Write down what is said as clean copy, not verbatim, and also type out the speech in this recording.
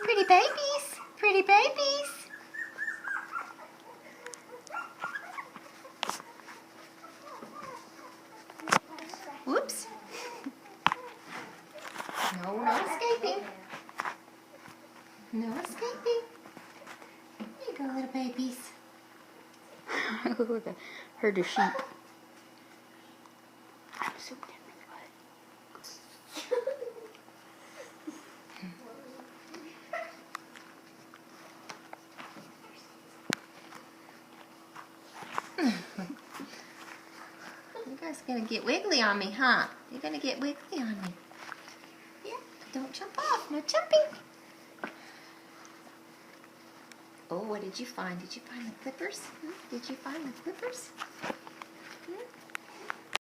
Pretty babies. Pretty babies. Whoops. No, no escaping. No escaping. There you go, little babies. Look at herd of sheep. I'm zoomed in You guys gonna get wiggly on me, huh? You're gonna get wiggly on me. Yeah, don't jump off. No jumping. Oh, what did you find? Did you find the clippers? Did you find the clippers?